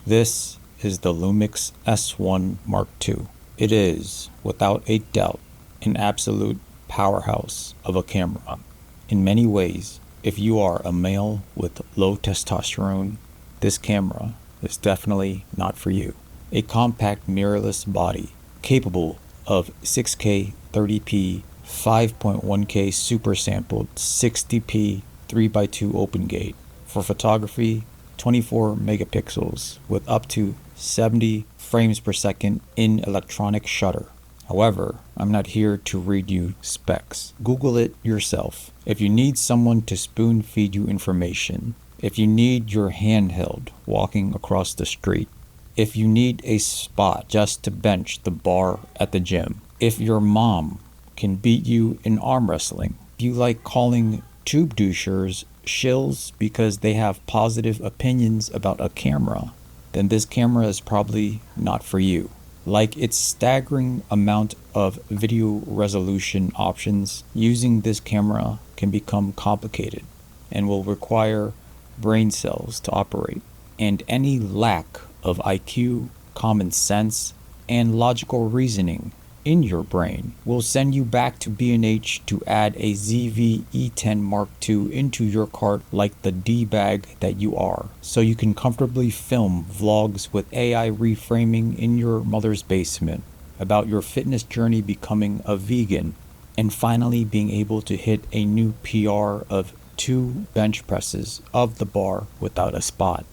This is the Lumix S1 Mark II. It is, without a doubt, an absolute powerhouse of a camera. In many ways, if you are a male with low testosterone, this camera is definitely not for you. A compact mirrorless body capable of 6K 30p 5.1K super sampled 60p 3x2 open gate for photography, 24 megapixels with up to 70 frames per second in electronic shutter. However, I'm not here to read you specs. Google it yourself. If you need someone to spoon feed you information, if you need your handheld walking across the street, if you need a spot just to bench the bar at the gym, if your mom can beat you in arm wrestling, if you like calling tube douchers shills because they have positive opinions about a camera, then this camera is probably not for you. Like its staggering amount of video resolution options, using this camera can become complicated and will require brain cells to operate. And any lack of IQ, common sense, and logical reasoning in your brain will send you back to B&H to add a ZV-E10 Mark II into your cart like the D-bag that you are, so you can comfortably film vlogs with AI reframing in your mother's basement about your fitness journey becoming a vegan, and finally being able to hit a new PR of 2 bench presses of the bar without a spot.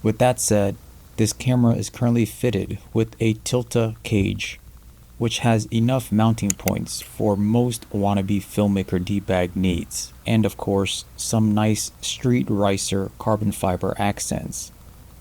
With that said, this camera is currently fitted with a Tilta cage, which has enough mounting points for most wannabe filmmaker D-bag needs, and of course some nice street racer carbon fiber accents,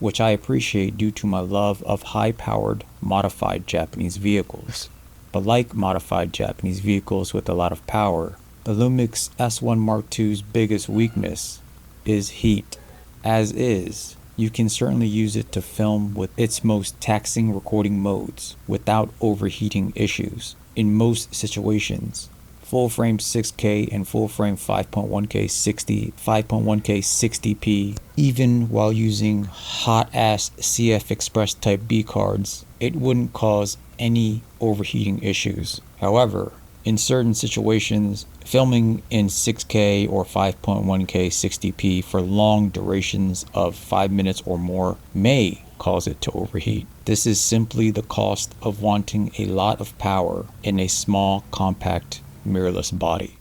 which I appreciate due to my love of high-powered modified Japanese vehicles. But like modified Japanese vehicles with a lot of power, the Lumix S1 Mark II's biggest weakness is heat. As is, you can certainly use it to film with its most taxing recording modes without overheating issues. In most situations, full frame 6K and full frame 5.1K 60p, even while using hot ass CF Express Type B cards, it wouldn't cause any overheating issues. However, in certain situations, filming in 6K or 5.1K 60p for long durations of 5 minutes or more may cause it to overheat. This is simply the cost of wanting a lot of power in a small, compact, mirrorless body.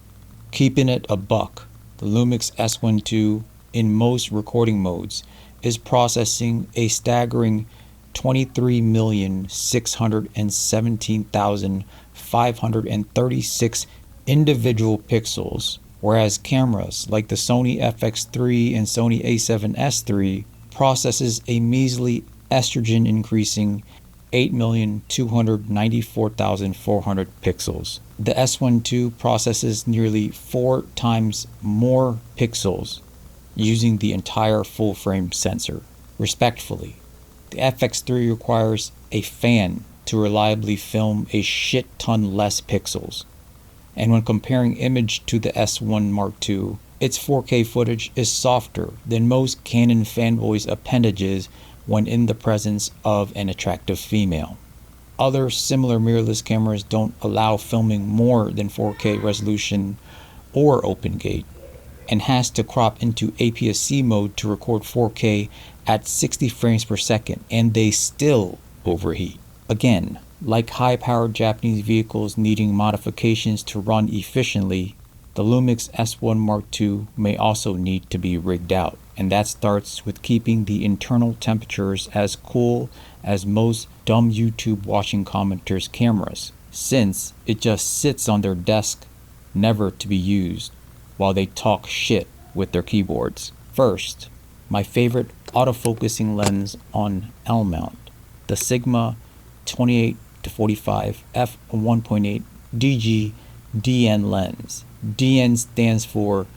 Keeping it a buck, the Lumix S1II in most recording modes is processing a staggering 23,617,536 individual pixels, whereas cameras like the Sony FX3 and Sony A7S III processes a measly estrogen increasing 8,294,400 pixels. The S1II processes nearly 4 times more pixels using the entire full frame sensor. Respectfully, the FX3 requires a fan to reliably film a shit ton less pixels. And when comparing image to the S1 Mark II, its 4K footage is softer than most Canon fanboys' appendages when in the presence of an attractive female. Other similar mirrorless cameras don't allow filming more than 4K resolution or open gate, and has to crop into APS-C mode to record 4K at 60 frames per second, and they still overheat. Again, like high-powered Japanese vehicles needing modifications to run efficiently, the Lumix S1 Mark II may also need to be rigged out, and that starts with keeping the internal temperatures as cool as most dumb YouTube watching commenters' cameras, since it just sits on their desk, never to be used, while they talk shit with their keyboards. First, my favorite autofocusing lens on L-mount, the Sigma 28-45 f1.8 DG DN lens. DN stands for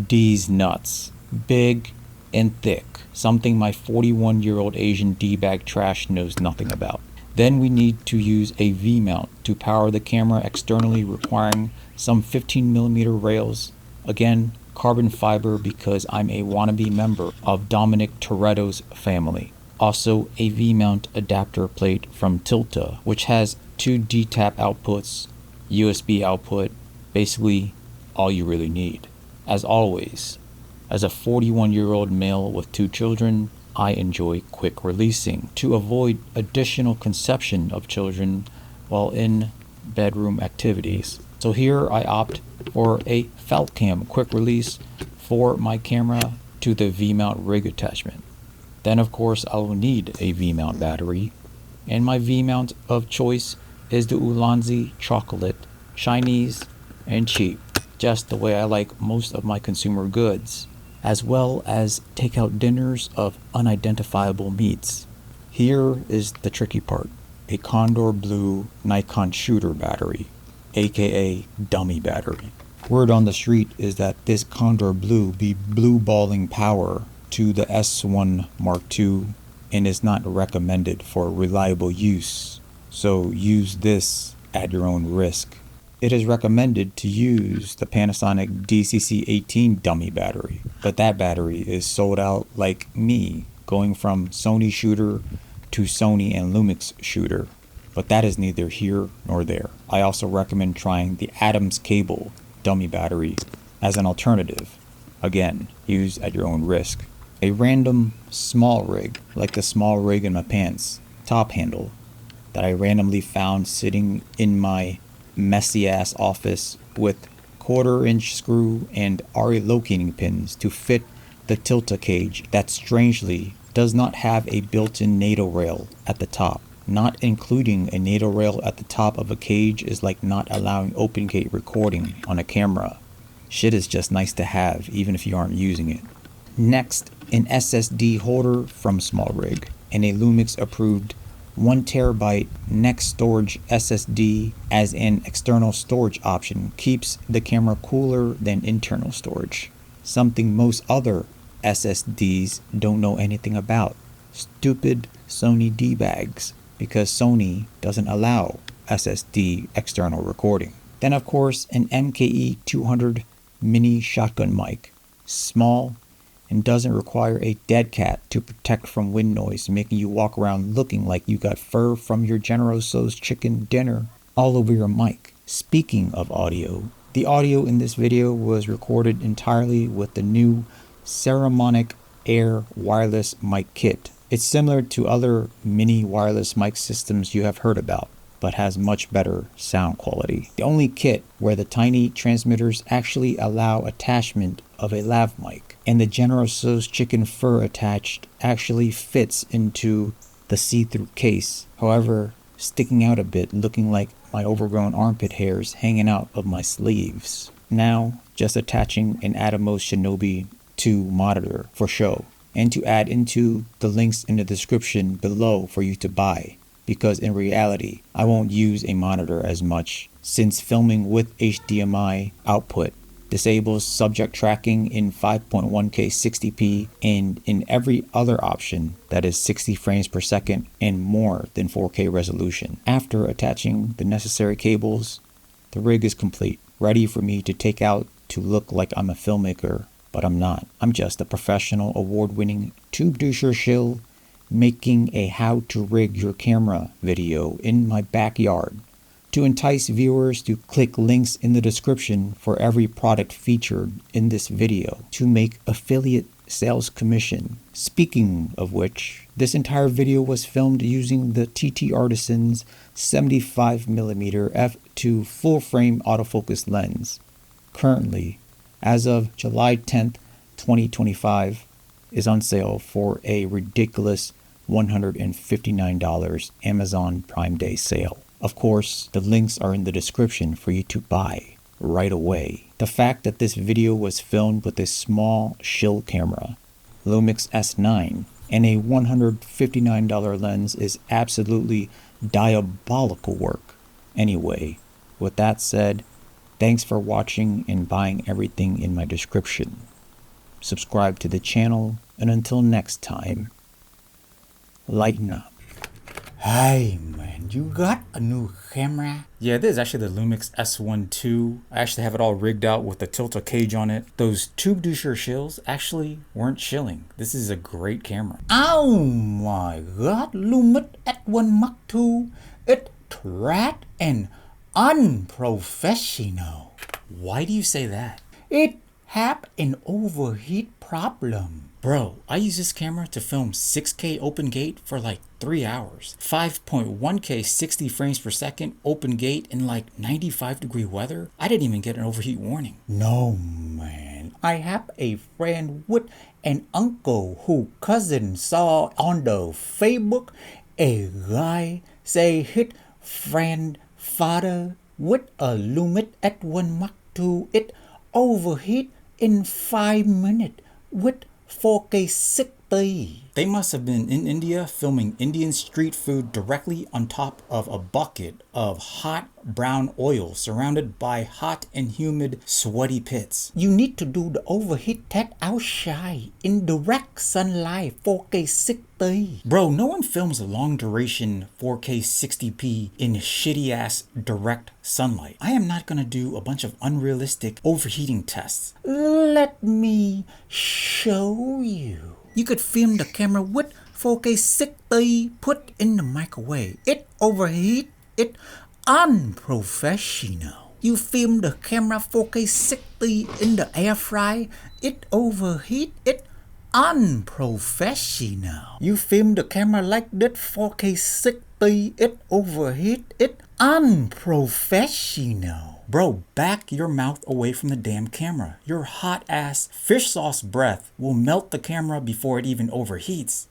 D's nuts, big and thick, something my 41-year-old Asian D-bag trash knows nothing about. Then we need to use a V-mount to power the camera externally, requiring some 15mm rails. Again, carbon fiber because I'm a wannabe member of Dominic Toretto's family. Also a V-mount adapter plate from Tilta, which has 2 D-tap outputs, USB output, basically all you really need. As always, as a 41-year-old male with 2 children, I enjoy quick releasing to avoid additional conception of children while in bedroom activities. So here I opt for a felt cam quick release for my camera to the V-mount rig attachment. Then of course I will need a V-mount battery, and my V-mount of choice is the Ulanzi Chocolate, Chinese and cheap, just the way I like most of my consumer goods, as well as takeout dinners of unidentifiable meats. Here is the tricky part, a Condor Blue Nikon shooter battery, aka dummy battery. Word on the street is that this Condor Blue be blue balling power to the S1 Mark II and is not recommended for reliable use, so use this at your own risk. It is recommended to use the Panasonic DCC-18 dummy battery, but that battery is sold out like me, going from Sony shooter to Sony and Lumix shooter, but that is neither here nor there. I also recommend trying the Adams cable dummy battery as an alternative. Again, use at your own risk. A random small rig, like the small rig in my pants top handle that I randomly found sitting in my messy ass office with 1/4-inch screw and RE locating pins to fit the Tilta cage that strangely does not have a built-in NATO rail at the top. Not including a NATO rail at the top of a cage is like not allowing open gate recording on a camera. Shit is just nice to have even if you aren't using it. Next, an SSD holder from Small Rig and a Lumix approved 1TB next storage SSD as an external storage option keeps the camera cooler than internal storage, something most other SSDs don't know anything about. Stupid Sony D-bags, because Sony doesn't allow SSD external recording. Then of course an MKE 200 mini shotgun mic, small and doesn't require a dead cat to protect from wind noise, making you walk around looking like you got fur from your General Tso's chicken dinner all over your mic. Speaking of audio, the audio in this video was recorded entirely with the new Ceremonic Air wireless mic kit. It's similar to other mini wireless mic systems you have heard about, but has much better sound quality. The only kit where the tiny transmitters actually allow attachment of a lav mic, and the General Tso's chicken fur attached actually fits into the see-through case, however sticking out a bit, looking like my overgrown armpit hairs hanging out of my sleeves. Now just attaching an Atomos Shinobi 2 monitor for show, and to add into the links in the description below for you to buy, because in reality I won't use a monitor as much since filming with HDMI output disables subject tracking in 5.1K 60p and in every other option that is 60 frames per second and more than 4K resolution. After attaching the necessary cables, the rig is complete, ready for me to take out to look like I'm a filmmaker, but I'm not. I'm just a professional award-winning tube doucher shill making a how to rig your camera video in my backyard to entice viewers to click links in the description for every product featured in this video to make affiliate sales commission. Speaking of which, this entire video was filmed using the TT Artisan's 75mm f2 full frame autofocus lens. Currently, as of July 10th, 2025, is on sale for a ridiculous $159 Amazon Prime Day sale. Of course, the links are in the description for you to buy right away. The fact that this video was filmed with a small shill camera, Lumix S9, and a $159 lens is absolutely diabolical work. Anyway, with that said, thanks for watching and buying everything in my description. Subscribe to the channel, and until next time, lighten up. Hi, man. man, you got a new camera? Yeah, this is actually the Lumix S1II. I actually have it all rigged out with the tilter cage on it. Those tube doucher shills actually weren't shilling. This is a great camera. Oh my god, Lumix S1 Mark II. It's trash and unprofessional. Why do you say that? It have an overheat problem. Bro, I use this camera to film 6K open gate for like 3 hours. 5.1K 60 frames per second open gate in like 95-degree weather. I didn't even get an overheat warning. No man, I have a friend with an uncle who cousin saw on the Facebook a guy say his friend father with a Lumix S1 Mark II it overheat in 5 minutes with 4K 60. They must have been in India filming Indian street food directly on top of a bucket of hot brown oil surrounded by hot and humid sweaty pits. You need to do the overheat test outside in direct sunlight 4K 60. Bro, no one films a long duration 4K 60p in shitty ass direct sunlight. I am not gonna do a bunch of unrealistic overheating tests. Let me show you. You could film the camera with 4K 60 put in the microwave. It overheat. It unprofessional. You film the camera 4K 60 in the air fryer. It overheat. It unprofessional. You film the camera like that 4K 60. It overheat. It unprofessional. Bro, back your mouth away from the damn camera. Your hot ass fish sauce breath will melt the camera before it even overheats.